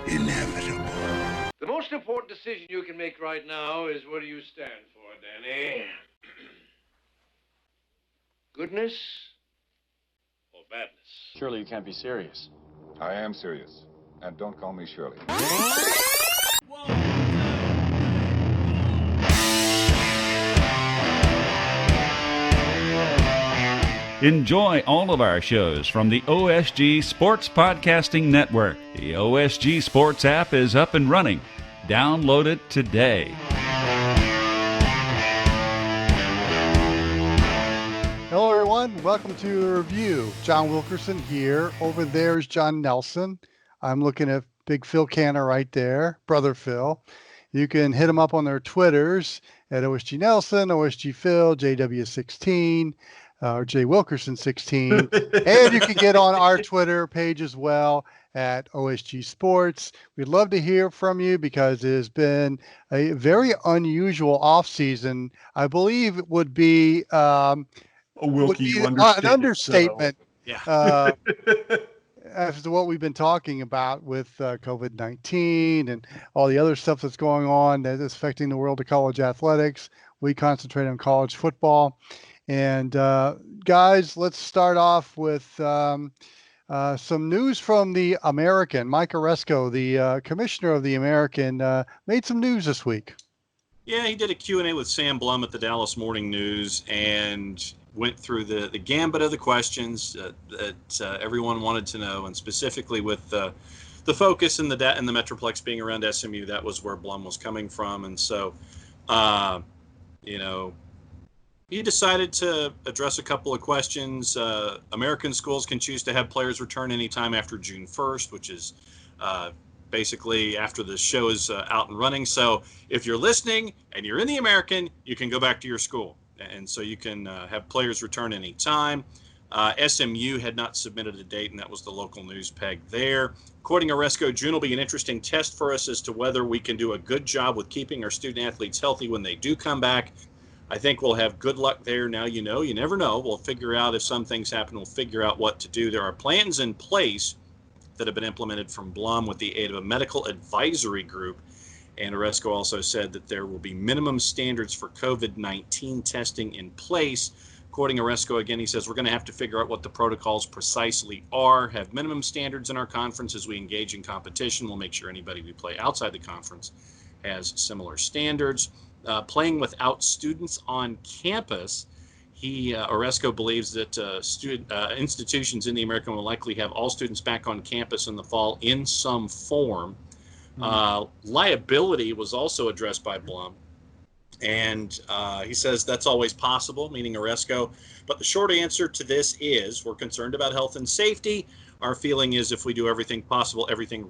inevitable. The most important decision you can make right now is what do you stand for, Danny? Goodness or badness? Surely you can't be serious. I am serious. And don't call me Shirley. Enjoy all of our shows from the OSG Sports Podcasting Network. The OSG Sports app is up and running. Download it today. Hello, everyone. Welcome to the review. John Wilkerson here. Over there is John Nelson. I'm looking at Big Phil Canner right there, Brother Phil. You can hit them up on their Twitters at OSG Nelson, OSG Phil, JW16. Or Jay Wilkerson 16, and you can get on our Twitter page as well at OSG Sports. We'd love to hear from you because it has been a very unusual off season. I believe it would be an understatement. Yeah. After what we've been talking about with COVID-19 and all the other stuff that's going on that is affecting the world of college athletics, we concentrate on college football. And guys, let's start off with some news from the American. Mike Oresco, the commissioner of the American, made some news this week. Yeah, he did a Q&A with Sam Blum at the Dallas Morning News and went through the gambit of the questions that everyone wanted to know, and specifically with the focus and the Metroplex being around SMU. That was where Blum was coming from, and so he decided to address a couple of questions. American schools can choose to have players return anytime after June 1st, which is basically after the show is out and running. So if you're listening and you're in the American, you can go back to your school. And so you can have players return anytime. SMU had not submitted a date, and that was the local news peg there. According to Oresco, June will be an interesting test for us as to whether we can do a good job with keeping our student athletes healthy when they do come back. I think we'll have good luck there. Now, you never know. We'll figure out if some things happen. We'll figure out what to do. There are plans in place that have been implemented from Blum with the aid of a medical advisory group. And Oresco also said that there will be minimum standards for COVID-19 testing in place. According to Oresco, again, he says we're going to have to figure out what the protocols precisely are, have minimum standards in our conference as we engage in competition. We'll make sure anybody we play outside the conference has similar standards. Playing without students on campus, Oresco believes that institutions in the American will likely have all students back on campus in the fall in some form. Liability was also addressed by Blum, and he says that's always possible, meaning Oresco. But the short answer to this is we're concerned about health and safety. Our feeling is if we do everything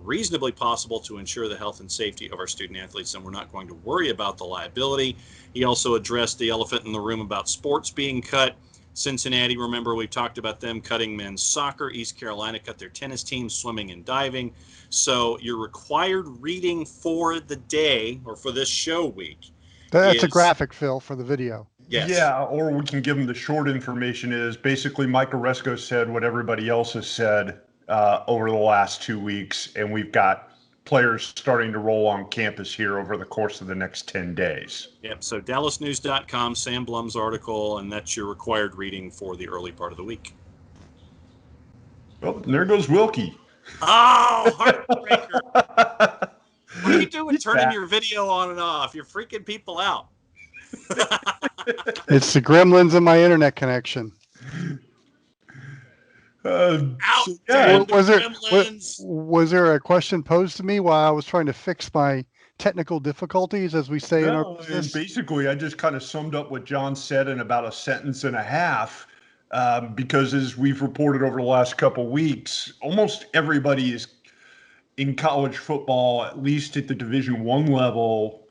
reasonably possible to ensure the health and safety of our student athletes, then we're not going to worry about the liability. He also addressed the elephant in the room about sports being cut. Cincinnati, remember, we talked about them cutting men's soccer. East Carolina cut their tennis team, swimming and diving. So your required reading for the day or for this show week. That's a graphic, Phil, for the video. Yes. Yeah, or we can give them the short information is basically Mike Oresco said what everybody else has said over the last 2 weeks, and we've got players starting to roll on campus here over the course of the next 10 days. Yep, so dallasnews.com, Sam Blum's article, and that's your required reading for the early part of the week. Well, there goes Wilkie. Oh, heartbreaker. What are you doing turning your video on and off? You're freaking people out. It's the gremlins in my internet connection. Was there a question posed to me while I was trying to fix my technical difficulties, as we say in our business? Basically, I just kind of summed up what John said in about a sentence and a half, because as we've reported over the last couple of weeks, almost everybody is in college football, at least at the Division I level,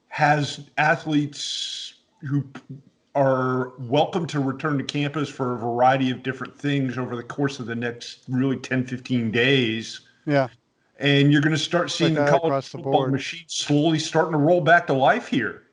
has athletes who are welcome to return to campus for a variety of different things over the course of the next really 10, 15 days. Yeah. And you're going to start seeing the college football machine slowly starting to roll back to life here.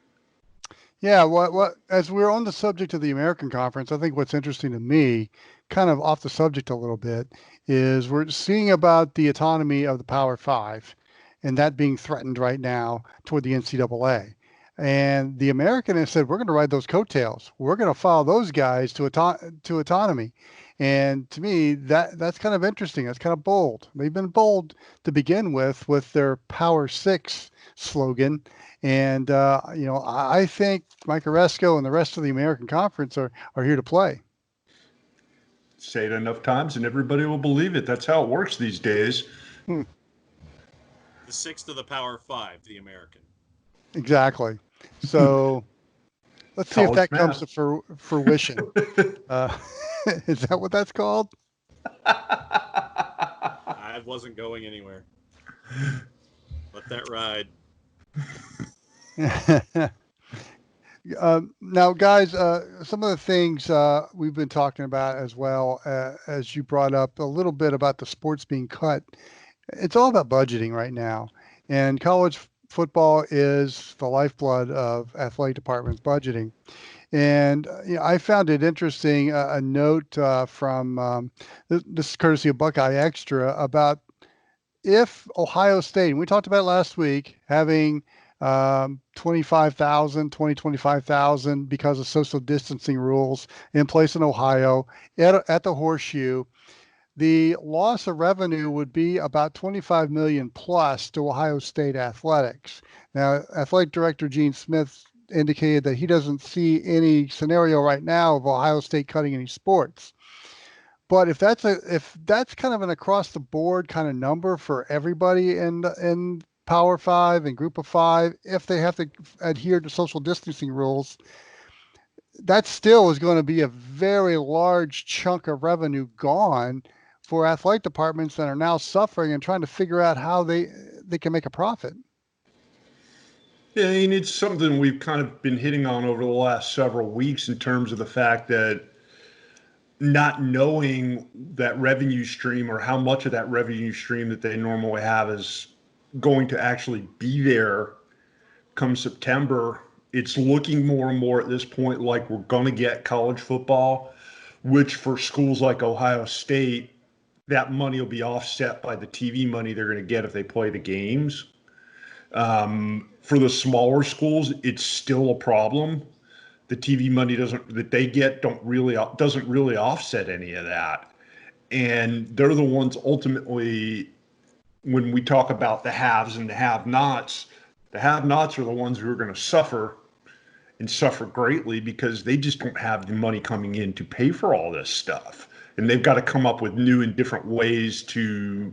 Yeah, what as we're on the subject of the American Conference, I think what's interesting to me, kind of off the subject a little bit, is we're seeing about the autonomy of the Power Five. and that being threatened right now toward the NCAA. And the American has said, we're going to ride those coattails. We're going to follow those guys to autonomy. And to me, that's kind of interesting. That's kind of bold. They've been bold to begin with their Power Six slogan. And, I think Mike Oresco and the rest of the American Conference are here to play. Say it enough times and everybody will believe it. That's how it works these days. The sixth of the Power Five, the American. Exactly. So let's see if that comes to fruition. Is that what that's called? I wasn't going anywhere. Let that ride. Now, guys, some of the things we've been talking about as well, as you brought up a little bit about the sports being cut, it's all about budgeting right now. And college football is the lifeblood of athletic departments budgeting. And I found it interesting, a note from this is courtesy of Buckeye Extra about if Ohio State, and we talked about it last week, having 25,000 because of social distancing rules in place in Ohio at the Horseshoe, the loss of revenue would be about 25 million plus to Ohio State athletics. Now, athletic director Gene Smith indicated that he doesn't see any scenario right now of Ohio State cutting any sports. But if that's kind of an across the board kind of number for everybody in Power Five and Group of Five, if they have to adhere to social distancing rules, that still is going to be a very large chunk of revenue gone for athletic departments that are now suffering and trying to figure out how they can make a profit. Yeah, and it's something we've kind of been hitting on over the last several weeks in terms of the fact that not knowing that revenue stream or how much of that revenue stream that they normally have is going to actually be there come September. It's looking more and more at this point like we're going to get college football, which for schools like Ohio State, that money will be offset by the TV money they're going to get if they play the games. For the smaller schools, it's still a problem. The TV money that they get doesn't really offset any of that. And they're the ones ultimately, when we talk about the haves and the have-nots are the ones who are going to suffer and suffer greatly because they just don't have the money coming in to pay for all this stuff. And they've got to come up with new and different ways to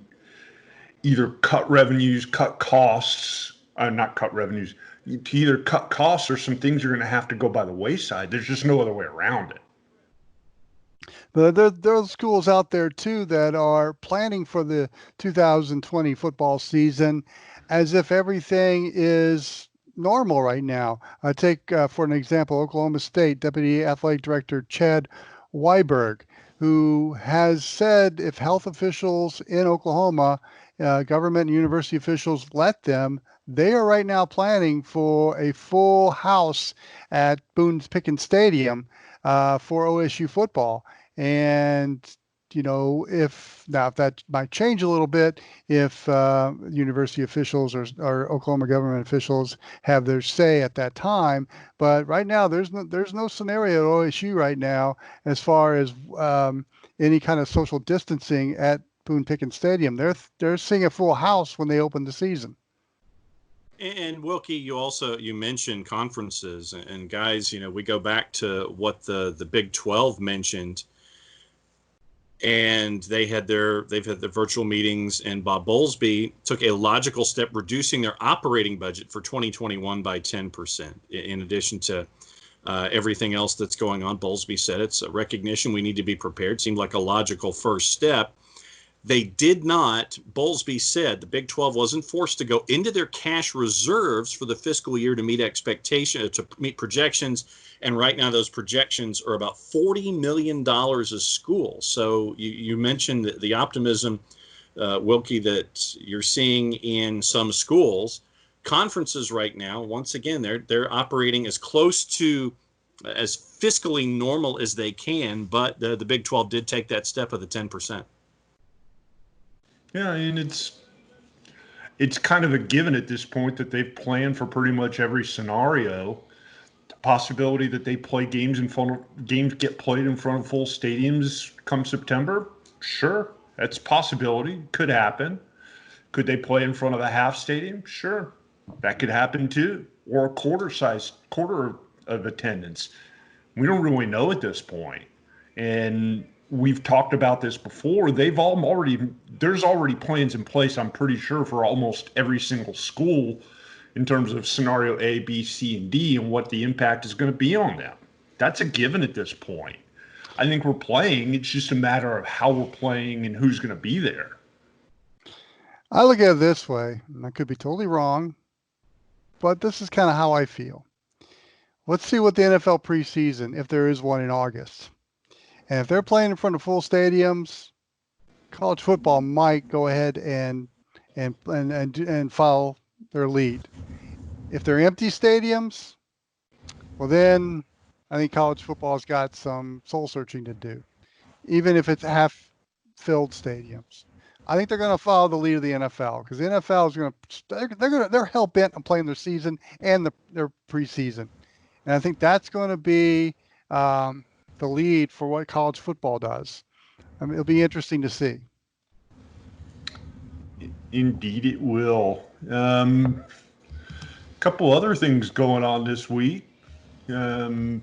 either cut revenues, cut costs, not cut revenues, to either cut costs or some things are going to have to go by the wayside. There's just no other way around it. But there are schools out there too that are planning for the 2020 football season as if everything is normal right now. I take for an example, Oklahoma State Deputy Athletic Director Chad Weiberg, who has said if health officials in Oklahoma, government and university officials let them, they are right now planning for a full house at Boone-Pickens Stadium for OSU football. And, if that might change a little bit if university officials or Oklahoma government officials have their say at that time. But right now, there's no scenario at OSU right now as far as any kind of social distancing at Boone-Pickens Stadium. They're seeing a full house when they open the season. And Wilkie, you mentioned conferences, and guys, we go back to what the Big 12 mentioned, and they've had their virtual meetings, and Bob Bowlesby took a logical step, reducing their operating budget for 2021 by 10%. In addition to everything else that's going on, Bowlesby said it's a recognition we need to be prepared. Seemed like a logical first step. They did not, Bowlesby said, the Big 12 wasn't forced to go into their cash reserves for the fiscal year to meet projections. And right now, those projections are about $40 million a school. So you mentioned the optimism, Wilkie, that you're seeing in some schools. Conferences right now, once again, they're operating as close to as fiscally normal as they can. But the Big 12 did take that step of the 10%. Yeah, and it's kind of a given at this point that they've planned for pretty much every scenario. The possibility that they play games get played in front of full stadiums come September, sure, that's a possibility. Could happen. Could they play in front of a half stadium? Sure, that could happen too, or a quarter of attendance. We don't really know at this point. And we've talked about this before. There's already plans in place, I'm pretty sure, for almost every single school in terms of scenario A, B, C, and D and what the impact is going to be on them. That's a given at this point. I think we're playing. It's just a matter of how we're playing and who's going to be there. I look at it this way, and I could be totally wrong, but this is kind of how I feel. Let's see what the NFL preseason, if there is one in August. And if they're playing in front of full stadiums, college football might go ahead and follow their lead. If they're empty stadiums, well then I think college football's got some soul searching to do, even if it's half-filled stadiums. I think they're going to follow the lead of the NFL because the NFL is they're hell bent on playing their season and their preseason, and I think that's going to be the lead for what college football does. I mean, it'll be interesting to see. Indeed, it will. Couple other things going on this week. I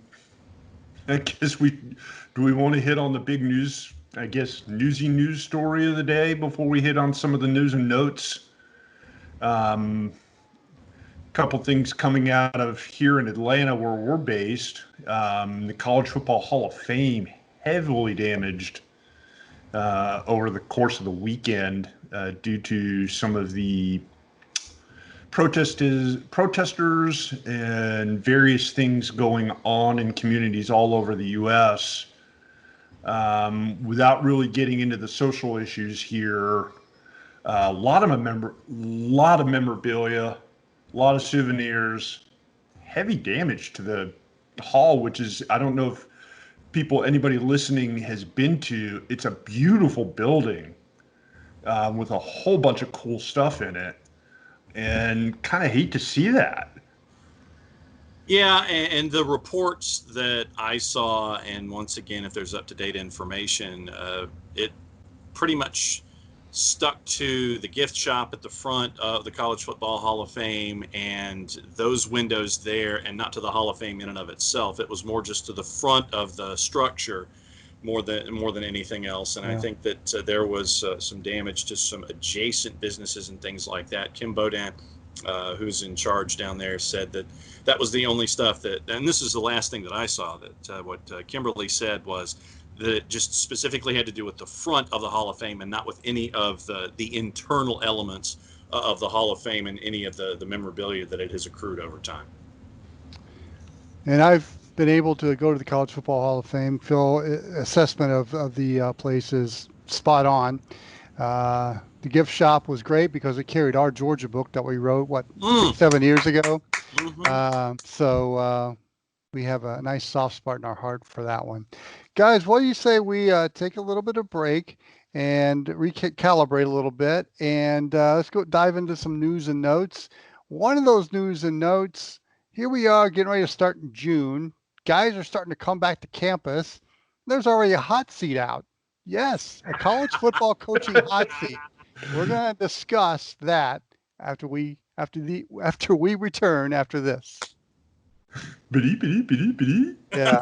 guess do we want to hit on the big news? I guess newsy news story of the day before we hit on some of the news and notes. Couple things coming out of here in Atlanta where we're based. The College Football Hall of Fame heavily damaged over the course of the weekend due to some of the protesters and various things going on in communities all over the U.S. Without really getting into the social issues here, a lot of memorabilia, a lot of souvenirs, heavy damage to the hall, which is, I don't know if anybody listening has been to. It's a beautiful building with a whole bunch of cool stuff in it, and kind of hate to see that. Yeah, and the reports that I saw, and once again, if there's up-to-date information, it pretty much stuck to the gift shop at the front of the College Football Hall of Fame and those windows there, and not to the Hall of Fame in and of itself. It was more just to the front of the structure more than anything else. And yeah. I think that there was some damage to some adjacent businesses and things like that. Kim Bodin, who's in charge down there, said that was the only stuff that, and this is the last thing that I saw, that what Kimberly said was that it just specifically had to do with the front of the Hall of Fame and not with any of the internal elements of the Hall of Fame and any of the memorabilia that it has accrued over time. And I've been able to go to the College Football Hall of Fame. Phil, assessment of the place is spot on. The gift shop was great because it carried our Georgia book that we wrote, 7 years ago. Mm-hmm. So we have a nice soft spot in our heart for that one. Guys, what do you say we take a little bit of break and recalibrate a little bit, and let's go dive into some news and notes. One of those news and notes, here we are getting ready to start in June. Guys are starting to come back to campus. There's already a hot seat out. Yes, a college football coaching hot seat. We're going to discuss that after we return after this. Yeah.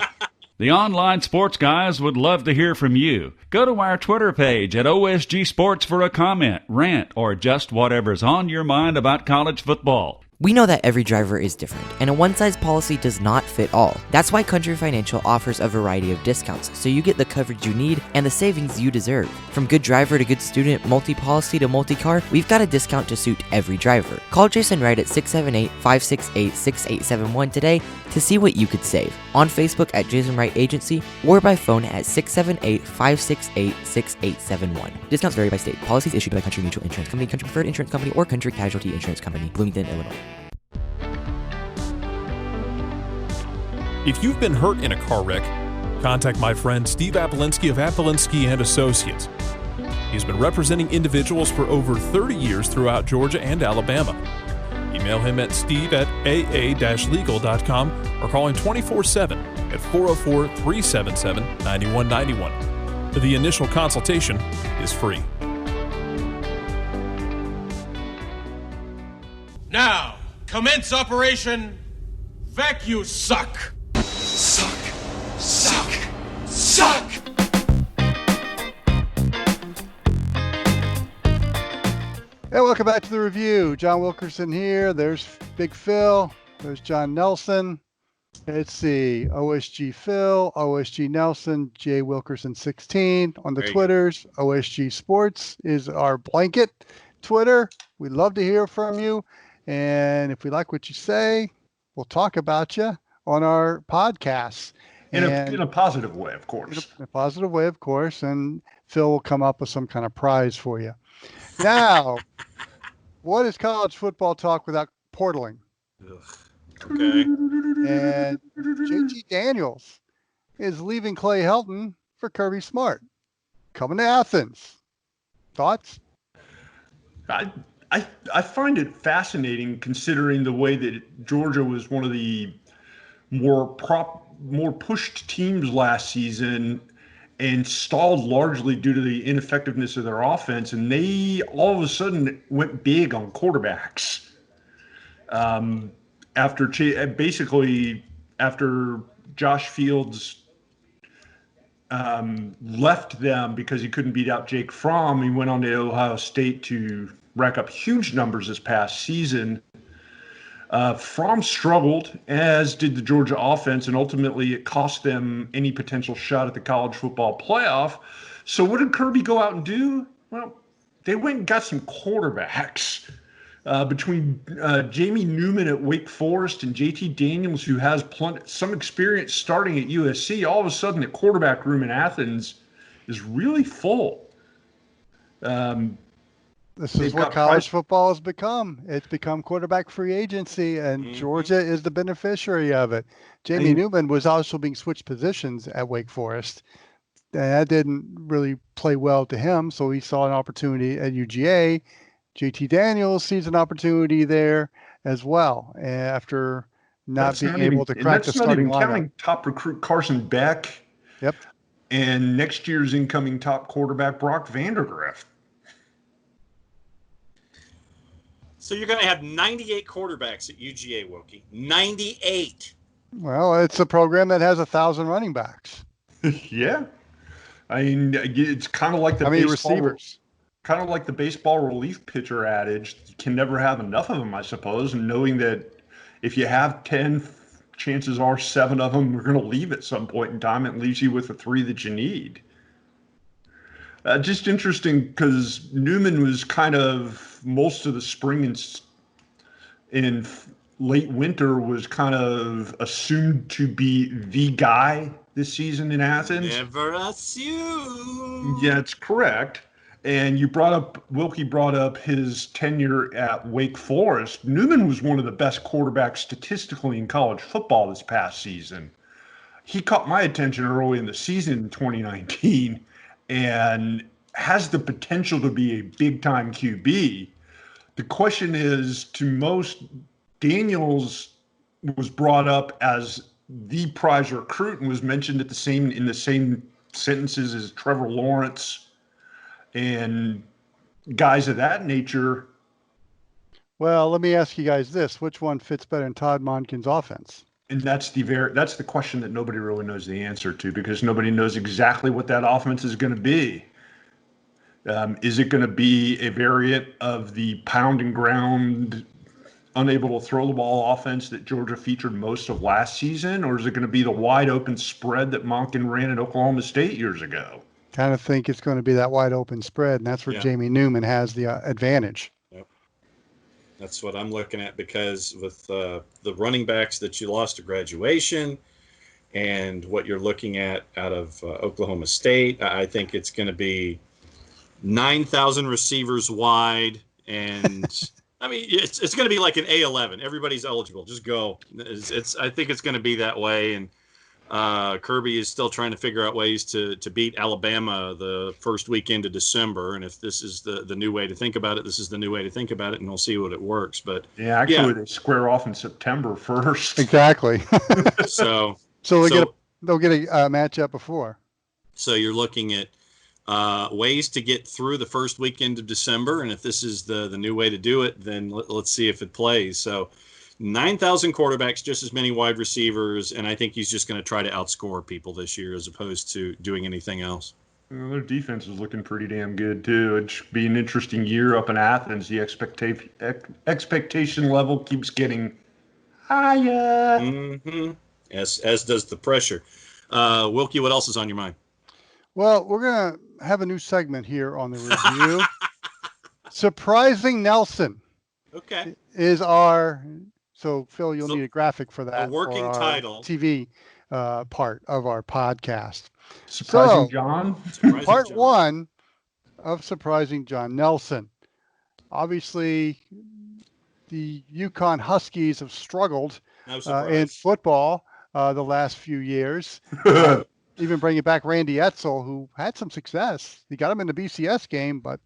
The online sports guys would love to hear from you. Go to our Twitter page at OSG Sports for a comment, rant, or just whatever's on your mind about college football. We know that every driver is different, and a one-size policy does not fit all. That's why Country Financial offers a variety of discounts, so you get the coverage you need and the savings you deserve. From good driver to good student, multi-policy to multi-car, we've got a discount to suit every driver. Call Jason Wright at 678-568-6871 today to see what you could save. On Facebook at Jason Wright Agency, or by phone at 678-568-6871. Discounts vary by state. Policies issued by Country Mutual Insurance Company, Country Preferred Insurance Company, or Country Casualty Insurance Company, Bloomington, Illinois. If you've been hurt in a car wreck, contact my friend Steve Apolinski of Apolinski & Associates. He's been representing individuals for over 30 years throughout Georgia and Alabama. Email him at steve@aa-legal.com or call him 24/7 at 404-377-9191. The initial consultation is free. Now, commence Operation Vacuum Suck. Suck, suck, suck. Hey, welcome back to the review. John Wilkerson here. There's Big Phil. There's John Nelson. Let's see. OSG Phil, OSG Nelson, J Wilkerson 16 on the Twitters. OSG Sports is our blanket Twitter. We'd love to hear from you. And if we like what you say, we'll talk about you on our podcasts. In a positive way, of course. In a positive way, of course. And Phil will come up with some kind of prize for you. Now, what is college football talk without portaling? Okay. And JT Daniels is leaving Clay Helton for Kirby Smart, coming to Athens. Thoughts? I find it fascinating considering the way that Georgia was one of the more pushed teams last season and stalled largely due to the ineffectiveness of their offense. And they all of a sudden went big on quarterbacks. After Josh Fields left them because he couldn't beat out Jake Fromm, he went on to Ohio State to rack up huge numbers this past season. Fromm struggled, as did the Georgia offense, and ultimately it cost them any potential shot at the college football playoff. So what did Kirby go out and do? Well, they went and got some quarterbacks. Between Jamie Newman at Wake Forest and JT Daniels, who has some experience starting at USC, all of a sudden the quarterback room in Athens is really full. This is what college football has become. It's become quarterback free agency, and Georgia is the beneficiary of it. Jamie Newman was also being switched positions at Wake Forest. That didn't really play well to him, so he saw an opportunity at UGA. JT Daniels sees an opportunity there as well after not being able to crack the starting lineup. Counting top recruit Carson Beck. Yep. And next year's incoming top quarterback Brock Vandagriff. So you're going to have 98 quarterbacks at UGA, Wilkie. 98. Well, it's a program that has 1,000 running backs. Yeah. I mean, it's kind of like the receivers. Kind of like the baseball relief pitcher adage. You can never have enough of them, I suppose. And knowing that if you have 10, chances are 7 of them are going to leave at some point in time. It leaves you with the 3 that you need. Just interesting because Newman was kind of most of the spring and in late winter was kind of assumed to be the guy this season in Athens. Never assume. Yeah, it's correct. And Wilkie brought up his tenure at Wake Forest. Newman was one of the best quarterbacks statistically in college football this past season. He caught my attention early in the season in 2019 and has the potential to be a big-time QB. The question is, to most, Daniels was brought up as the prize recruit and was mentioned in the same sentences as Trevor Lawrence and guys of that nature. Well, let me ask you guys this: which one fits better in Todd Monken's offense? And that's the question that nobody really knows the answer to, because nobody knows exactly what that offense is going to be. Is it going to be a variant of the pound and ground, unable to throw the ball offense that Georgia featured most of last season, or is it going to be the wide open spread that Monken ran at Oklahoma State years ago? Kind of think it's going to be that wide open spread, and that's where Jamie Newman has the advantage. Yep. That's what I'm looking at, because with the running backs that you lost to graduation and what you're looking at out of Oklahoma State, I think it's going to be 9,000 receivers wide, and I mean it's going to be like an A11. Everybody's eligible. Just go. I think it's going to be that way, and Kirby is still trying to figure out ways to beat Alabama the first weekend of December. And if this is the new way to think about it, this is the new way to think about it, and we'll see what it works. But yeah, actually, they square off in September 1st. Exactly. So they'll get a matchup before. So you're looking at ways to get through the first weekend of December, and if this is the new way to do it, then let's see if it plays. So 9,000 quarterbacks, just as many wide receivers, and I think he's just going to try to outscore people this year as opposed to doing anything else. Well, their defense is looking pretty damn good, too. It should be an interesting year up in Athens. The expectation level keeps getting higher. Mm-hmm. As does the pressure. Wilkie, what else is on your mind? Well, we're going to have a new segment here on the review. Surprising Nelson. Okay. Is our... So, Phil, you'll need a graphic for that. A working title. TV part of our podcast. Surprising John? Part 1 of Surprising John Nelson. Obviously, the UConn Huskies have struggled in football the last few years. Even bringing back Randy Edsall, who had some success. He got him in the BCS game, but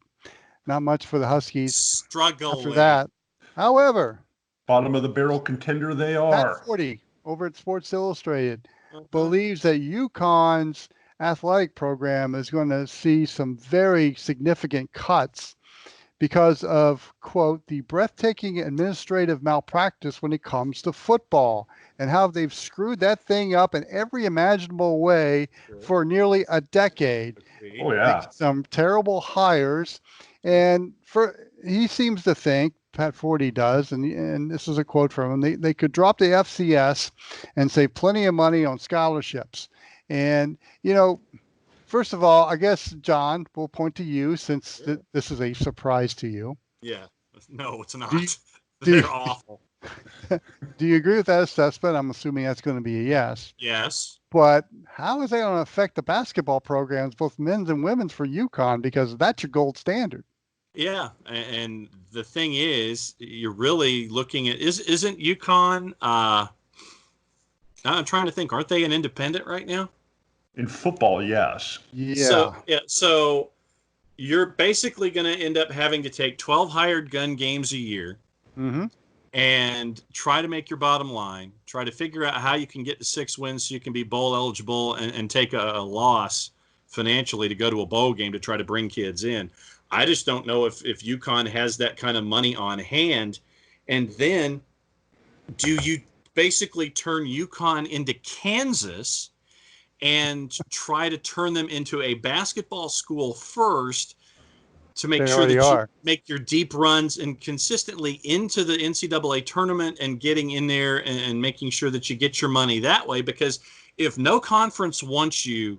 not much for the Huskies. Struggling. After that. However... Bottom of the barrel contender they are. Pat 40 over at Sports Illustrated believes that UConn's athletic program is going to see some very significant cuts because of, quote, the breathtaking administrative malpractice when it comes to football and how they've screwed that thing up in every imaginable way for nearly a decade. Oh, yeah. Some terrible hires. And he seems to think, Pat Forty does, and this is a quote from him, they could drop the FCS and save plenty of money on scholarships. And, first of all, I guess, John, we'll point to you since this is a surprise to you. Yeah. No, it's not. They're awful. Do you agree with that assessment? I'm assuming that's going to be a yes. Yes. But how is that going to affect the basketball programs, both men's and women's, for UConn? Because that's your gold standard. Yeah, and the thing is, you're really looking at isn't UConn? I'm trying to think. Aren't they an independent right now? In football, yes. Yeah. So you're basically going to end up having to take 12 hired gun games a year, and try to make your bottom line. Try to figure out how you can get to 6 wins so you can be bowl eligible and take a loss financially to go to a bowl game to try to bring kids in. I just don't know if UConn has that kind of money on hand. And then do you basically turn UConn into Kansas and try to turn them into a basketball school first to make sure that you make your deep runs and consistently into the NCAA tournament and getting in there and making sure that you get your money that way? Because if no conference wants you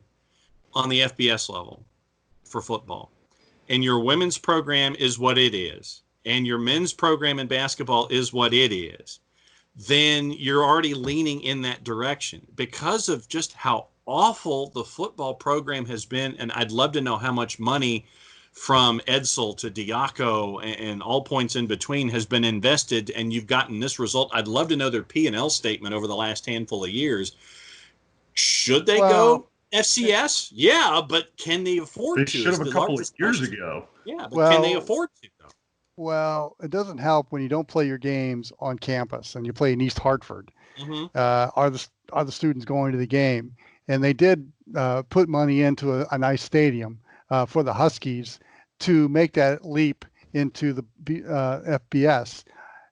on the FBS level for football, and your women's program is what it is, and your men's program in basketball is what it is, then you're already leaning in that direction because of just how awful the football program has been. And I'd love to know how much money from Edsall to Diaco and all points in between has been invested, and you've gotten this result. I'd love to know their P&L statement over the last handful of years. Should they go FCS? Yeah, but can they afford to? They should have a couple of years ago. Yeah, but can they afford to, though? Well, it doesn't help when you don't play your games on campus and you play in East Hartford. Are the students going to the game? And they did put money into a nice stadium for the Huskies to make that leap into the FBS.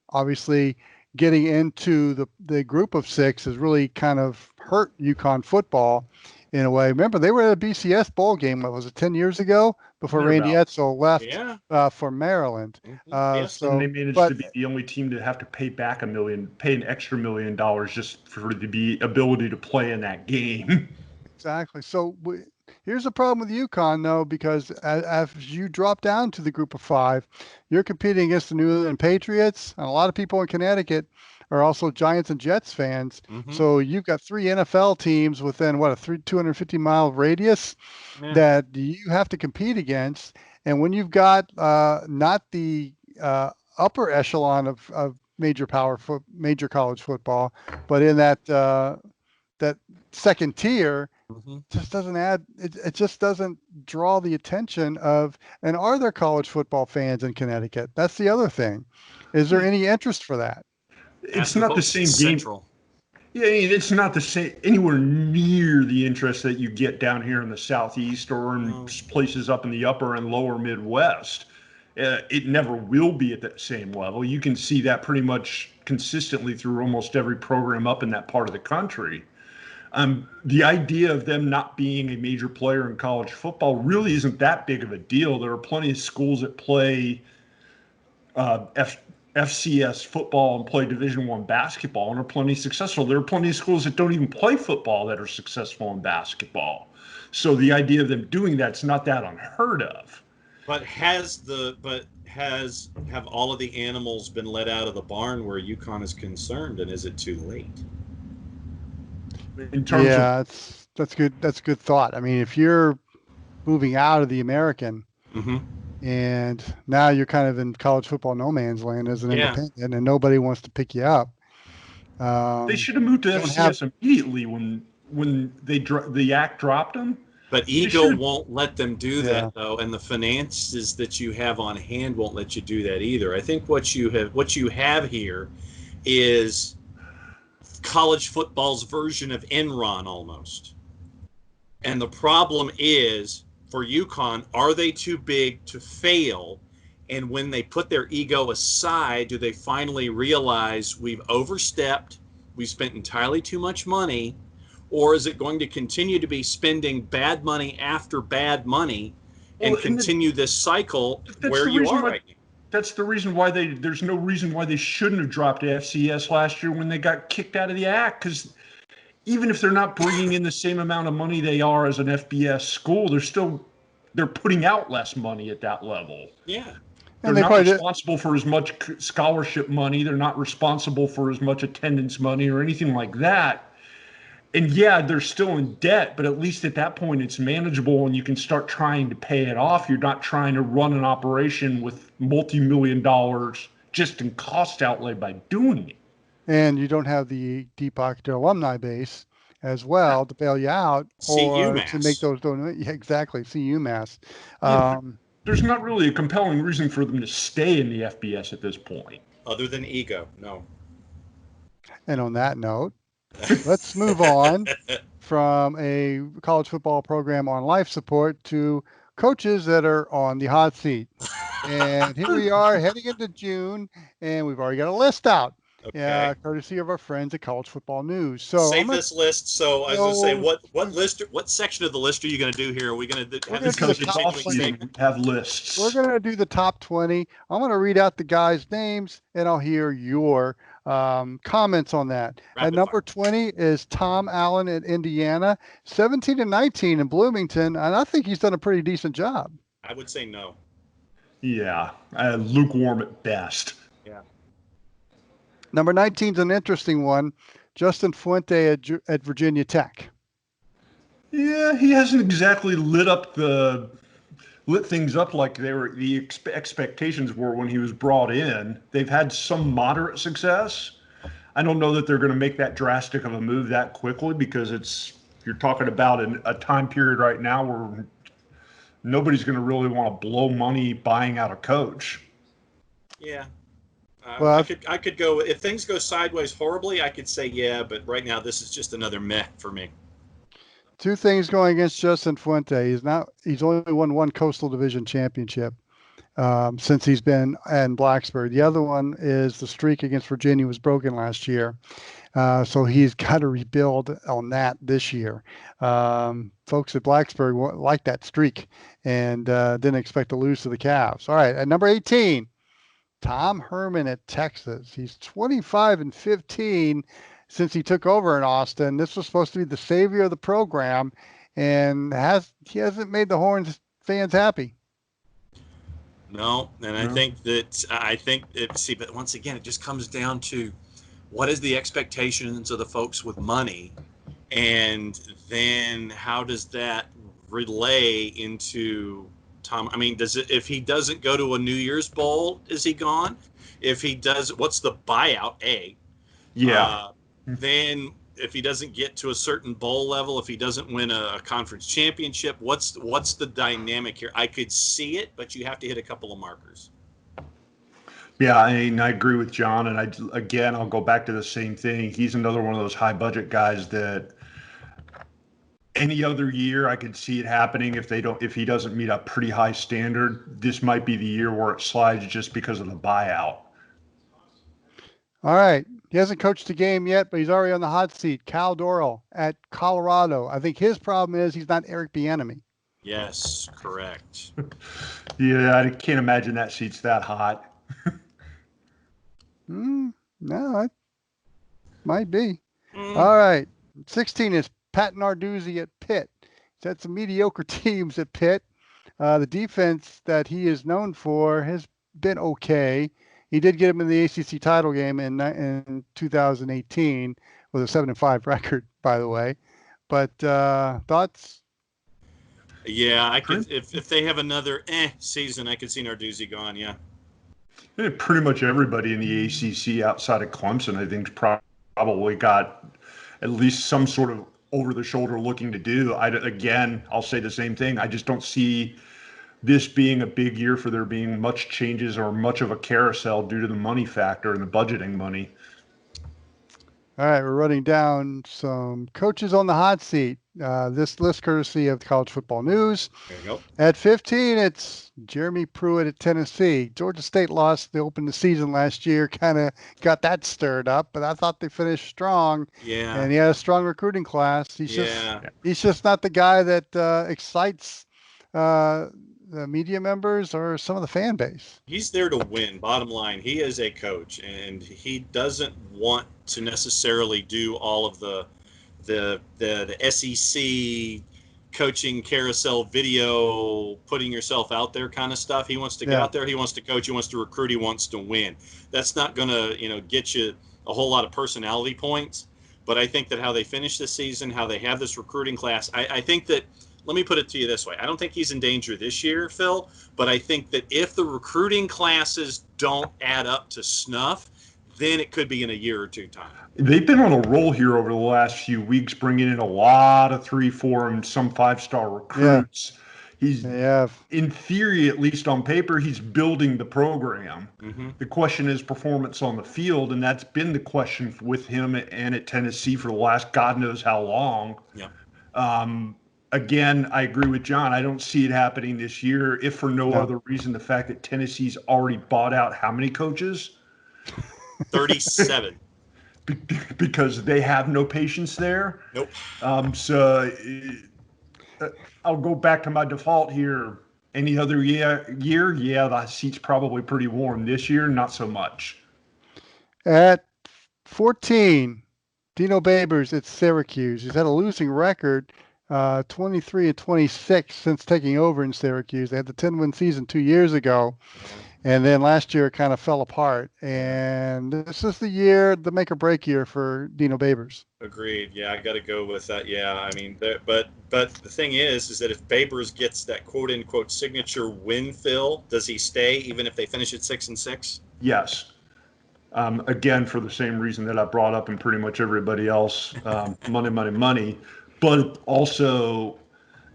Obviously, getting into the group of 6 has really kind of hurt UConn football in a way. Remember, they were at a BCS bowl game, what was it, 10 years ago, before Randy Edsall left for Maryland. So they managed to be the only team to have to pay back pay an extra $1 million just for the ability to play in that game. Exactly. So here's the problem with UConn, though, because as you drop down to the group of 5, you're competing against the New England Patriots, and a lot of people in Connecticut are also Giants and Jets fans. So you've got 3 NFL teams within, a 250-mile radius that you have to compete against. And when you've got not the upper echelon of major college football, but in that that second tier Mm-hmm. just doesn't add. It just doesn't draw the attention of. And are there college football fans in Connecticut? That's the other thing. Is there any interest for that? It's not the same game. Central. Yeah, it's not the same anywhere near the interest that you get down here in the Southeast or in places up in the upper and lower Midwest. It never will be at that same level. You can see that pretty much consistently through almost every program up in that part of the country. The idea of them not being a major player in college football really isn't that big of a deal. There are plenty of schools that play FCS football and play Division I basketball and are plenty successful. There are plenty of schools that don't even play football that are successful in basketball. So the idea of them doing that's not that unheard of. But have all of the animals been let out of the barn where UConn is concerned, and is it too late? In terms of, that's good. That's a good thought. I mean, if you're moving out of the American and now you're kind of in college football no man's land as an independent, and nobody wants to pick you up. They should have moved to FCS immediately when the act dropped them. But ego won't let them do that, though, and the finances that you have on hand won't let you do that either. I think what you have here is college football's version of Enron almost. And the problem is, for UConn, are they too big to fail? And when they put their ego aside, do they finally realize we've overstepped, we've spent entirely too much money, or is it going to continue to be spending bad money after bad money and continue this cycle where you are right now? That's the reason why there's no reason why they shouldn't have dropped FCS last year when they got kicked out of the act, because even if they're not bringing in the same amount of money they are as an FBS school, they're putting out less money at that level. Yeah. They're not responsible for as much scholarship money. They're not responsible for as much attendance money or anything like that. And yeah, they're still in debt, but at least at that point it's manageable and you can start trying to pay it off. You're not trying to run an operation with multi-million dollars just in cost outlay by doing it. And you don't have the deep-pocketed alumni base as well to bail you out or to make those donations. Yeah, exactly. See UMass. There's not really a compelling reason for them to stay in the FBS at this point. Other than ego, no. And on that note, let's move on from a college football program on life support to coaches that are on the hot seat. And here we are heading into June, and we've already got a list out. Okay. Courtesy of our friends at College Football News. So save this list. So I was going to say, what section of the list are you going to do here? Are we going to have this have lists? We're going to do the top 20. I'm going to read out the guys' names, and I'll hear your comments on that. At number 20 is Tom Allen at Indiana, 17-19 in Bloomington, and I think he's done a pretty decent job. I would say no. Yeah, lukewarm at best. Yeah. Number 19 is an interesting one, Justin Fuente at Virginia Tech. Yeah, he hasn't exactly lit things up like the expectations were when he was brought in. They've had some moderate success. I don't know that they're going to make that drastic of a move that quickly because you're talking about a time period right now where nobody's going to really want to blow money buying out a coach. Yeah. Well, I could go, if things go sideways horribly, I could say, yeah, but right now this is just another meh for me. Two things going against Justin Fuente. He's only won one Coastal Division championship since he's been in Blacksburg. The other one is the streak against Virginia was broken last year. So he's got to rebuild on that this year. Folks at Blacksburg like that streak and didn't expect to lose to the Cavs. All right, at number 18, Tom Herman at Texas. He's 25-15 since he took over in Austin. This was supposed to be the savior of the program, and he hasn't made the Horns fans happy. No, and I think but once again, it just comes down to what is the expectations of the folks with money, and then how does that relay into Tom? I mean, if he doesn't go to a New Year's Bowl, is he gone? If he does, what's the buyout? Yeah. Then if he doesn't get to a certain bowl level, if he doesn't win a conference championship, what's the dynamic here? I could see it, but you have to hit a couple of markers. Yeah, I mean, I agree with John, and I'll go back to the same thing. He's another one of those high budget guys that any other year I could see it happening if he doesn't meet a pretty high standard. This might be the year where it slides just because of the buyout. All right. He hasn't coached a game yet, but he's already on the hot seat. Cal Dorrell at Colorado. I think his problem is he's not Eric Bieniemy. Yes, correct. Yeah, I can't imagine that seat's that hot. No, it might be. All right. 16 is Pat Narduzzi at Pitt. He's had some mediocre teams at Pitt. The defense that he is known for has been okay. He did get him in the ACC title game in 2018 with a 7-5 record, by the way. But thoughts? Yeah, I could. If they have another season, I could see Narduzzi gone. Yeah. Pretty much everybody in the ACC outside of Clemson, I think, probably got at least some sort of over-the-shoulder looking to do. I'll say the same thing. I just don't see this being a big year for there being much changes or much of a carousel due to the money factor and the budgeting money. All right, we're running down some coaches on the hot seat. This list courtesy of College Football News. There you go. At 15, it's Jeremy Pruitt at Tennessee. Georgia State lost to open the season last year, kind of got that stirred up, but I thought they finished strong. Yeah. And he had a strong recruiting class. He's just not the guy that excites the media members or some of the fan base. He's there to win. Bottom line, he is a coach, and he doesn't want to necessarily do all of the SEC coaching carousel video, putting yourself out there kind of stuff. He wants to get out there. He wants to coach. He wants to recruit. He wants to win. That's not going to, get you a whole lot of personality points. But I think that how they finish this season, how they have this recruiting class, I think that, let me put it to you this way. I don't think he's in danger this year, Phil, but I think that if the recruiting classes don't add up to snuff, then it could be in a year or two time. They've been on a roll here over the last few weeks, bringing in a lot of 3, 4, and some 5-star recruits. Yeah. In theory, at least on paper, he's building the program. Mm-hmm. The question is performance on the field, and that's been the question with him and at Tennessee for the last God knows how long. Yeah. Again, I agree with John. I don't see it happening this year, if for no other reason, the fact that Tennessee's already bought out how many coaches? 37. Because they have no patience there. Nope. So I'll go back to my default here. Any other year, the seat's probably pretty warm. This year, not so much. At 14, Dino Babers at Syracuse. He's had a losing record, 23-26 since taking over in Syracuse. They had the 10-win season 2 years ago. And then last year it kind of fell apart. And this is the make or break year for Dino Babers. Agreed. Yeah, I got to go with that. Yeah, I mean, but the thing is that if Babers gets that quote unquote signature win, Phil, does he stay even if they finish at 6-6? Yes. Again, for the same reason that I brought up and pretty much everybody else, money. But also,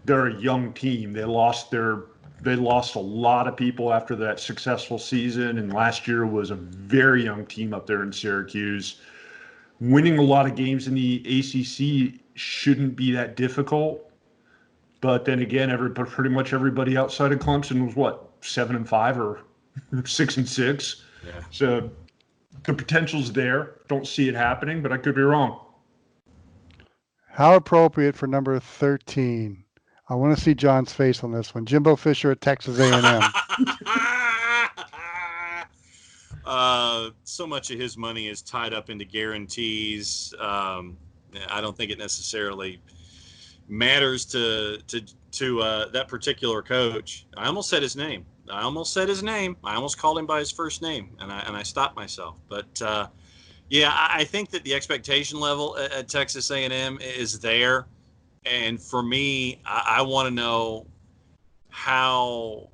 they're a young team. They lost a lot of people after that successful season, and last year was a very young team up there in Syracuse. Winning a lot of games in the ACC shouldn't be that difficult, but then again, pretty much everybody outside of Clemson was 7-5 or 6-6. Yeah. So the potential's there. Don't see it happening, but I could be wrong. How appropriate for number 13. I want to see John's face on this one. Jimbo Fisher at Texas A&M. So much of his money is tied up into guarantees. I don't think it necessarily matters to that particular coach. I almost said his name. I almost called him by his first name, and I stopped myself. But I think that the expectation level at Texas A&M is there. And for me, I want to know how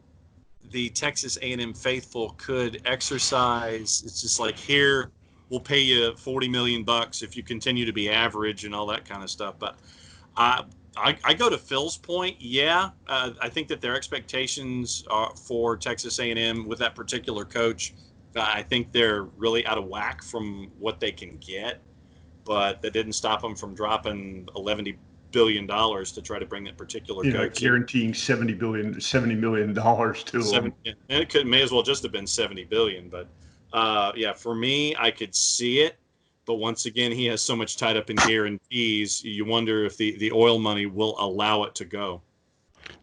the Texas A&M faithful could exercise. It's just like, here we'll pay you $40 million if you continue to be average and all that kind of stuff. But I go to Phil's point. Yeah, I think that their expectations are for Texas A&M with that particular coach. I think they're really out of whack from what they can get, but that didn't stop them from dropping $11 billion to try to bring that particular coach. Guaranteeing $70 million to them. And it may as well just have been $70 billion. But yeah, for me, I could see it. But once again, he has so much tied up in guarantees. You wonder if the oil money will allow it to go.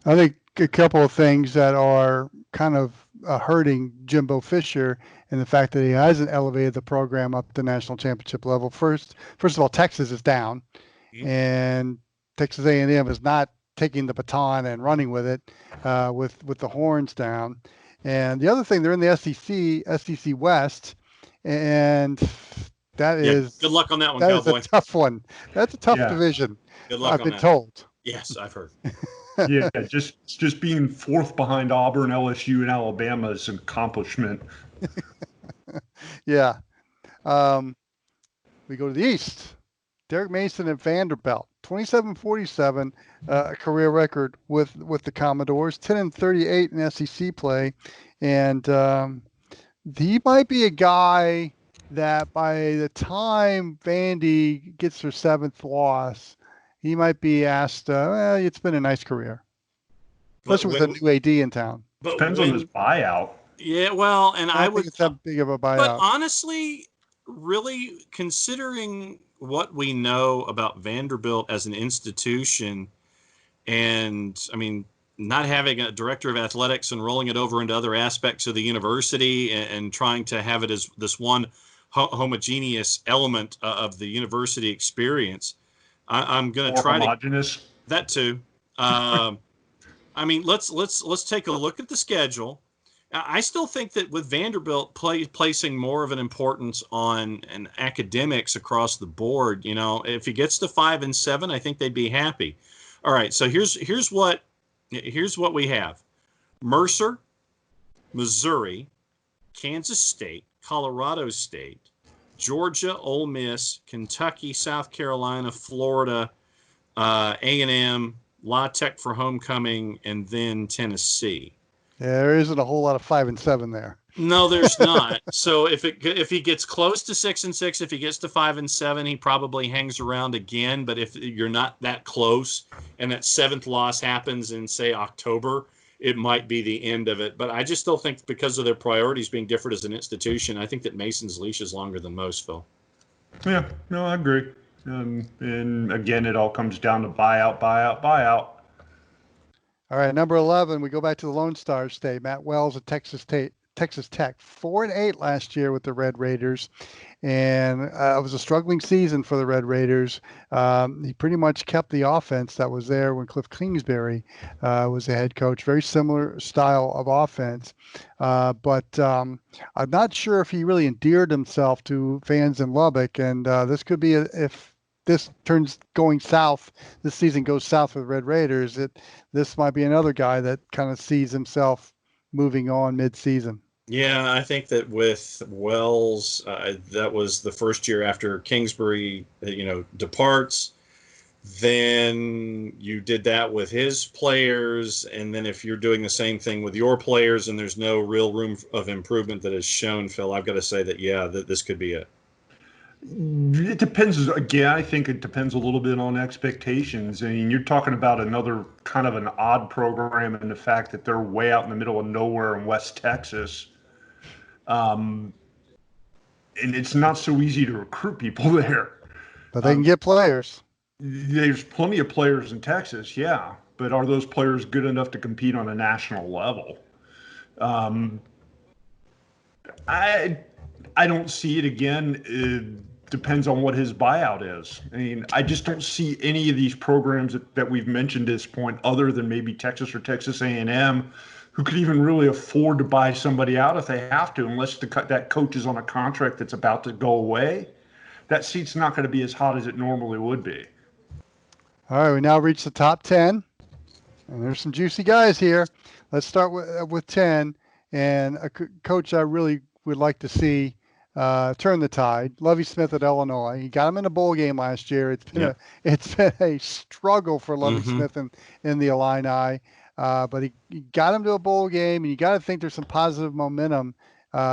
I think a couple of things that are kind of hurting Jimbo Fisher and the fact that he hasn't elevated the program up to national championship level. First of all, Texas is down, and Texas A&M is not taking the baton and running with it with the horns down. And the other thing, they're in the SEC West, and that is good luck on that one, that Cowboy. is a tough one. That's a tough division. Good luck. I've been told. Yes, I've heard. Yeah, just being fourth behind Auburn, LSU, and Alabama is an accomplishment. Yeah. We go to the East. Derek Mason at Vanderbilt, 27-47 career record with the Commodores, 10-38 in SEC play, and he might be a guy that by the time Vandy gets her 7th loss, he might be asked, well, it's been a nice career, especially with a new AD in town. Depends on his buyout. Yeah, well, and I think would it's that big of a buyout. But honestly, really considering what we know about Vanderbilt as an institution, and I mean, not having a director of athletics and rolling it over into other aspects of the university and trying to have it as this one homogeneous element of the university experience, I'm going to try homogeneous. That too. I mean, let's take a look at the schedule. I still think that with Vanderbilt placing more of an importance on academics across the board, you know, if he gets to 5-7, I think they'd be happy. All right, so here's what we have: Mercer, Missouri, Kansas State, Colorado State, Georgia, Ole Miss, Kentucky, South Carolina, Florida, A&M, La Tech for homecoming, and then Tennessee. Yeah, there isn't a whole lot of 5-7 there. No, there's not. So if he gets close to 6-6, if he gets to 5-7, he probably hangs around again. But if you're not that close and that 7th loss happens in, say, October, it might be the end of it. But I just still think because of their priorities being different as an institution, I think that Mason's leash is longer than most, Phil. Yeah, no, I agree. And again, it all comes down to buyout. All right, number 11, we go back to the Lone Star State. Matt Wells at Texas Tech, 4-8 last year with the Red Raiders, and it was a struggling season for the Red Raiders. He pretty much kept the offense that was there when Cliff Kingsbury was the head coach. Very similar style of offense, but I'm not sure if he really endeared himself to fans in Lubbock, and this could be if this going south, this season goes south with Red Raiders, this might be another guy that kind of sees himself moving on mid-season. Yeah, I think that with Wells, that was the first year after Kingsbury, departs. Then you did that with his players, and then if you're doing the same thing with your players and there's no real room of improvement that is shown, Phil, I've got to say that, that this could be it. It depends. Again, I think it depends a little bit on expectations. I mean, you're talking about another kind of an odd program in the fact that they're way out in the middle of nowhere in West Texas. And it's not so easy to recruit people there. But they can get players. There's plenty of players in Texas, yeah. But are those players good enough to compete on a national level? I don't see it again. It depends on what his buyout is. I mean, I just don't see any of these programs that we've mentioned at this point, other than maybe Texas or Texas A&M, who could even really afford to buy somebody out if they have to, unless that coach is on a contract that's about to go away. That seat's not going to be as hot as it normally would be. All right, we now reach the top 10, and there's some juicy guys here. Let's start with 10, and a coach I really would like to see turn the tide. Lovie Smith at Illinois. He got him in a bowl game last year. It's been a struggle for Lovie Smith in the Illini, but he got him to a bowl game, and you got to think there's some positive momentum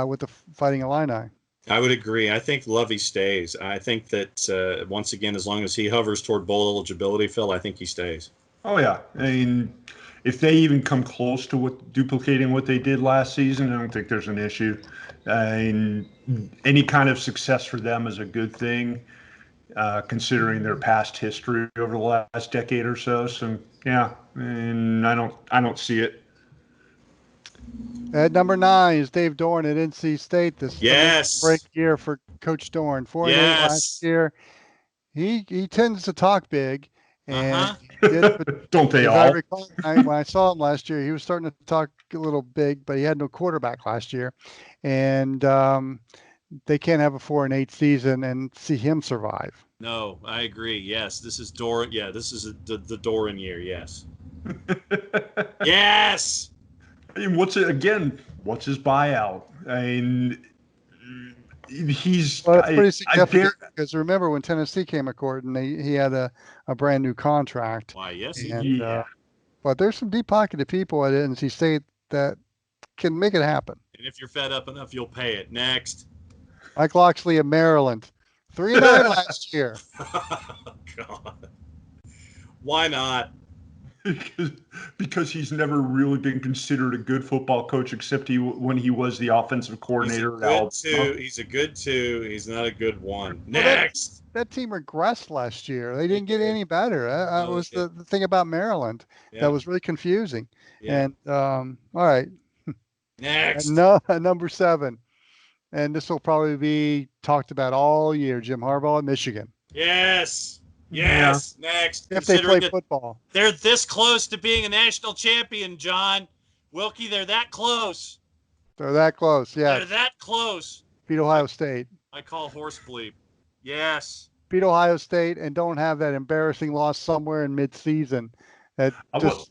with the Fighting Illini. I would agree. I think Lovey stays. I think that once again, as long as he hovers toward bowl eligibility, Phil, I think he stays. Oh yeah, I mean, if they even come close to duplicating what they did last season, I don't think there's an issue. And any kind of success for them is a good thing, considering their past history over the last decade or so. So yeah, and I don't see it. At number 9 is Dave Dorn at NC State. This break year for Coach Dorn. 4-8 last year. He tends to talk big, and don't they all? When I saw him last year, he was starting to talk a little big, but he had no quarterback last year, and they can't have a 4-8 season and see him survive. No, I agree. Yes, this is Doran. Yeah, this is the Doran year. Yes. Yes. I mean, what's his buyout? I mean, he's pretty significant because remember when Tennessee came to court and he had a brand new contract. Why, yes, but there's some deep-pocketed people at NC State that can make it happen. And if you're fed up enough, you'll pay it. Next. Mike Loxley of Maryland, 3-9 last year. Oh, God. Why not? Because he's never really been considered a good football coach, except when he was the offensive coordinator. He's a good two. He's not a good one. Next. That team regressed last year. They didn't get any better. That was the thing about Maryland that was really confusing. Yeah. And all right. Next. Number 7. And this will probably be talked about all year. Jim Harbaugh at Michigan. Yes. Yes. Yeah. Next. If they play football. They're this close to being a national champion, John. Wilkie, they're that close. They're that close, yeah. They're that close. Beat Ohio State. I call horse bleep. Yes. Beat Ohio State and don't have that embarrassing loss somewhere in mid-season. I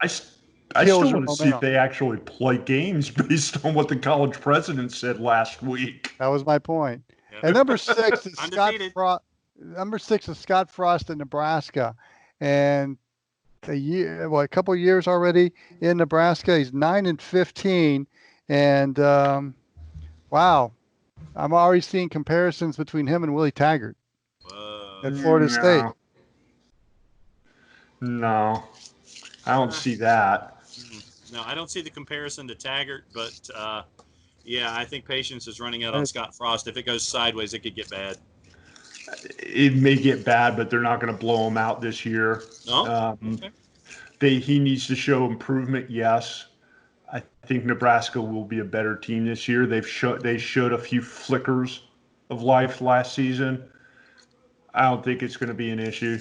still want to see if they actually play games based on what the college president said last week. That was my point. Yep. And number 6 is Scott Frost. Number 6 is Scott Frost in Nebraska, and a couple of years already in Nebraska. He's 9-15, and wow, I'm already seeing comparisons between him and Willie Taggart at Florida State. No, I don't see that. No, I don't see the comparison to Taggart, but yeah, I think patience is running out on Scott Frost. If it goes sideways, it could get bad. It may get bad, but they're not going to blow him out this year. No? Okay. He needs to show improvement, yes. I think Nebraska will be a better team this year. They showed a few flickers of life last season. I don't think it's going to be an issue.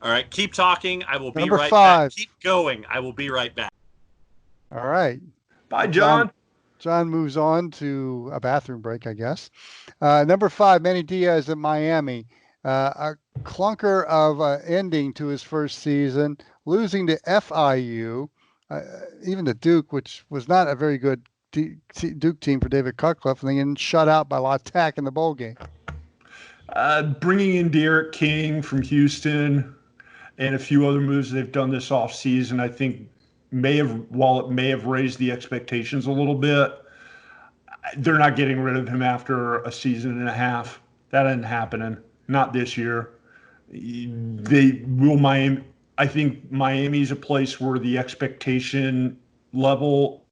All right, keep talking. I will be Number right 5. back. Keep going. I will be right back. All right. Bye, John. John moves on to a bathroom break, I guess. Number 5, Manny Diaz at Miami. A clunker of ending to his first season, losing to FIU, even to Duke, which was not a very good Duke team for David Cutcliffe, and then getting shut out by La Tech in the bowl game. Bringing in Derek King from Houston and a few other moves they've done this offseason, I think while it may have raised the expectations a little bit, they're not getting rid of him after a season and a half. That isn't happening. Not this year. I think Miami's a place where the expectation level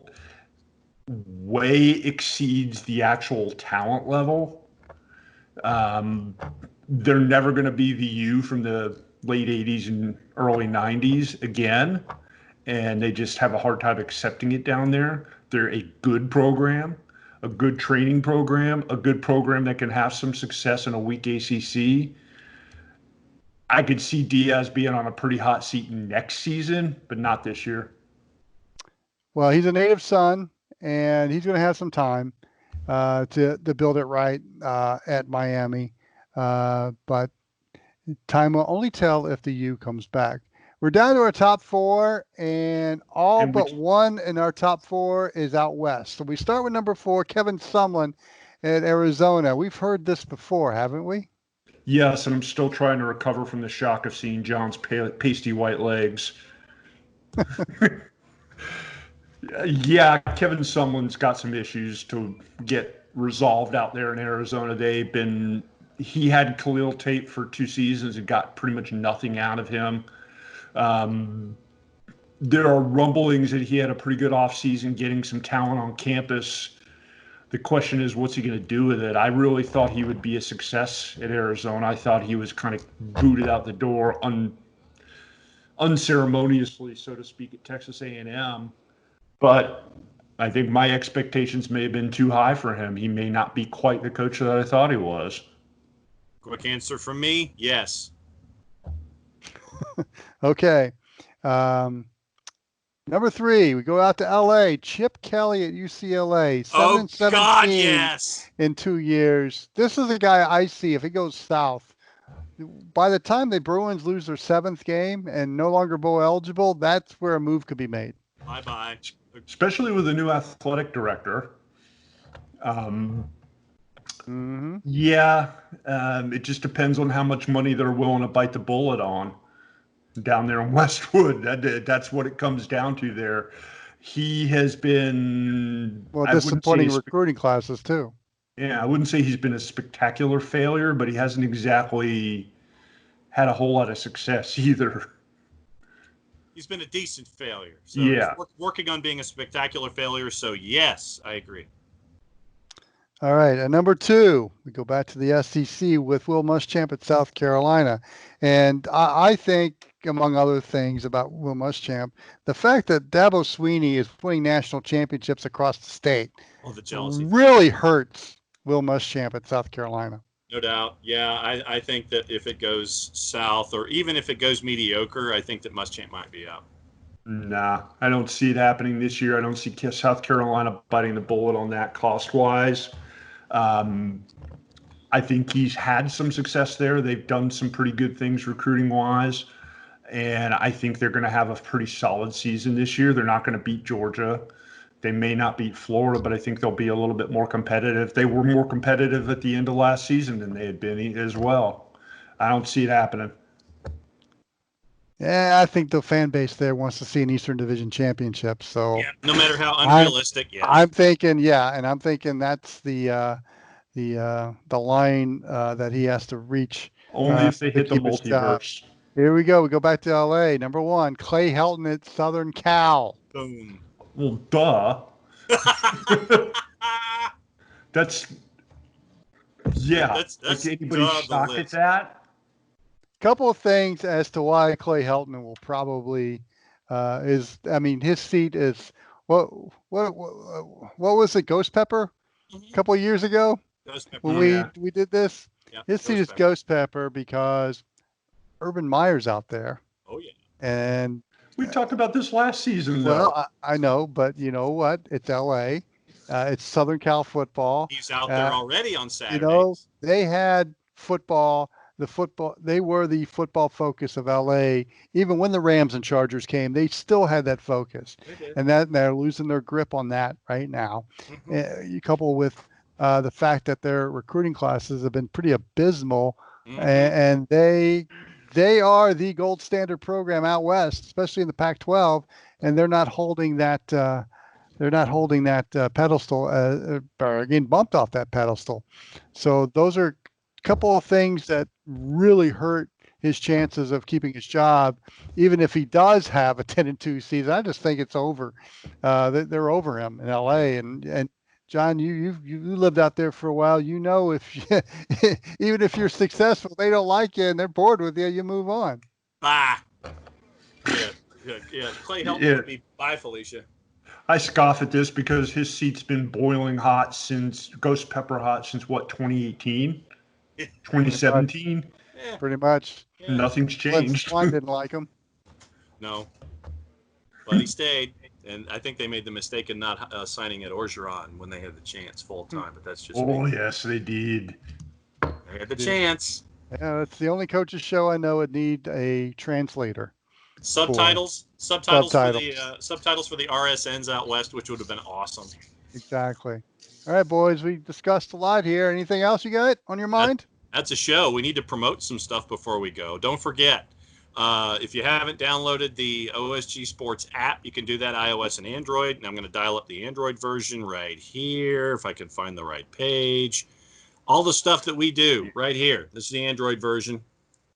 way exceeds the actual talent level. They're never going to be the U from the late 80s and early 90s again. And they just have a hard time accepting it down there. They're a good program, a good training program, a good program that can have some success in a weak ACC. I could see Diaz being on a pretty hot seat next season, but not this year. Well, he's a native son, and he's going to have some time to build it right at Miami. But time will only tell if the U comes back. We're down to our top 4, and but one in our top 4 is out west. So we start with number 4, Kevin Sumlin at Arizona. We've heard this before, haven't we? Yes, and I'm still trying to recover from the shock of seeing John's pasty white legs. Yeah, Kevin Sumlin's got some issues to get resolved out there in Arizona. He had Khalil Tate for 2 seasons and got pretty much nothing out of him. There are rumblings that he had a pretty good offseason getting some talent on campus. The question is, what's he going to do with it? I really thought he would be a success at Arizona. I thought he was kind of booted out the door unceremoniously, so to speak, at Texas A&M. But I think my expectations may have been too high for him. He may not be quite the coach that I thought he was. Quick answer from me, yes. Okay. Number 3, we go out to L.A. Chip Kelly at UCLA. 7-17 God, yes. in 2 years. This is a guy I see if he goes south. By the time the Bruins lose their 7th game and no longer bowl eligible, that's where a move could be made. Bye-bye. Especially with a new athletic director. Yeah, it just depends on how much money they're willing to bite the bullet on down there in Westwood. That's what it comes down to there. He has been disappointing recruiting classes too. Yeah, I wouldn't say he's been a spectacular failure, but he hasn't exactly had a whole lot of success either. He's been a decent failure. So yeah. He's working on being a spectacular failure. So yes, I agree. All right. At number 2, we go back to the SEC with Will Muschamp at South Carolina. And I think, among other things about Will Muschamp, the fact that Dabo Swinney is winning national championships across the state the jealousy really hurts Will Muschamp at South Carolina. No doubt. Yeah, I think that if it goes south or even if it goes mediocre, I think that Muschamp might be out. Nah, I don't see it happening this year. I don't see South Carolina biting the bullet on that cost-wise. I think he's had some success there. They've done some pretty good things recruiting-wise, and I think they're going to have a pretty solid season this year. They're not going to beat Georgia. They may not beat Florida, but I think they'll be a little bit more competitive. They were more competitive at the end of last season than they had been as well. I don't see it happening. Yeah, I think the fan base there wants to see an Eastern Division championship. So yeah, no matter how unrealistic, I'm thinking that's the line that he has to reach. Only if they hit the multiverse. Here we go. We go back to L.A. Number 1, Clay Helton at Southern Cal. Boom. Well, duh. That's anybody shocked at that? Couple of things as to why Clay Helton will probably his seat is what was it, Ghost Pepper? A couple of years ago when we did this. Yeah, his seat is Ghost Pepper because Urban Meyer's out there. Oh yeah. And we talked about this last season. Well, I know, but you know what? It's LA. It's Southern Cal football. He's out there already on Saturdays. You know, they had football. They were the football focus of LA. Even when the Rams and Chargers came, they still had that focus, and they're losing their grip on that right now. You couple with the fact that their recruiting classes have been pretty abysmal, and they are the gold standard program out west, especially in the Pac-12, and they're not holding that. Pedestal, or getting bumped off that pedestal. So those are couple of things that really hurt his chances of keeping his job, even if he does have a 10-2 season. I just think it's over. They're over him in LA. And John, you lived out there for a while. You know, even if you're successful, they don't like you and they're bored with you, you move on. Yeah. Clay Helton would be bye, Felicia. I scoff at this because his seat's been boiling hot since Ghost Pepper hot since what, 2018? 2017? Pretty much. Yeah. Nothing's changed. Swan didn't like him. No. But he stayed. And I think they made the mistake of not signing at Orgeron when they had the chance full time. But that's just me. Yes, they did. They had the chance. Yeah, it's the only coach's show I know would need a translator. Subtitles for the RSNs out west, which would have been awesome. Exactly. All right, boys, we discussed a lot here. Anything else you got on your mind? That's a show. We need to promote some stuff before we go. Don't forget, if you haven't downloaded the OSG Sports app, you can do that iOS and Android. And I'm going to dial up the Android version right here, if I can find the right page. All the stuff that we do right here. This is the Android version.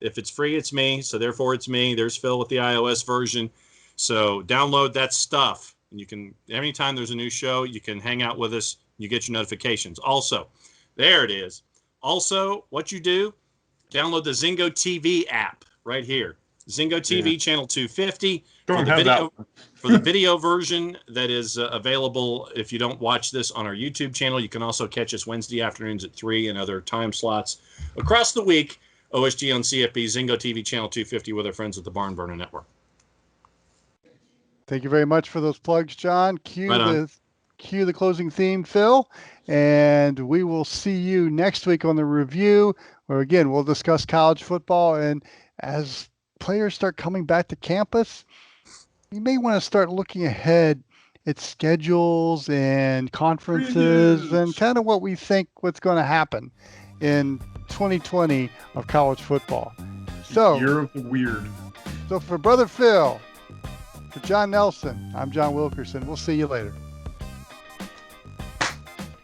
If it's free, it's me. So therefore, it's me. There's Phil with the iOS version. So download that stuff. And you can, anytime there's a new show, you can hang out with us. You get your notifications. Also, there it is. Also, what you do, download the Zingo TV app right here. Zingo TV channel 250 Don't have that. for the video version that is available. If you don't watch this on our YouTube channel, you can also catch us Wednesday afternoons at 3 and other time slots across the week. OSG on CFB, Zingo TV channel 250 with our friends at the Barn Burner Network. Thank you very much for those plugs, John. Cue Right the closing theme, Phil. And we will see you next week on the review, where again we'll discuss college football. And as players start coming back to campus, you may want to start looking ahead at schedules and conferences and kind of what we think what's going to happen in 2020 of college football. So Year of the Weird. So for Brother Phil, for John Nelson, I'm John Wilkerson. We'll see you later.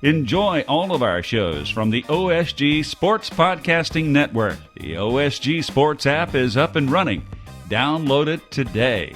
Enjoy all of our shows from the OSG Sports Podcasting Network. The OSG Sports app is up and running. Download it today.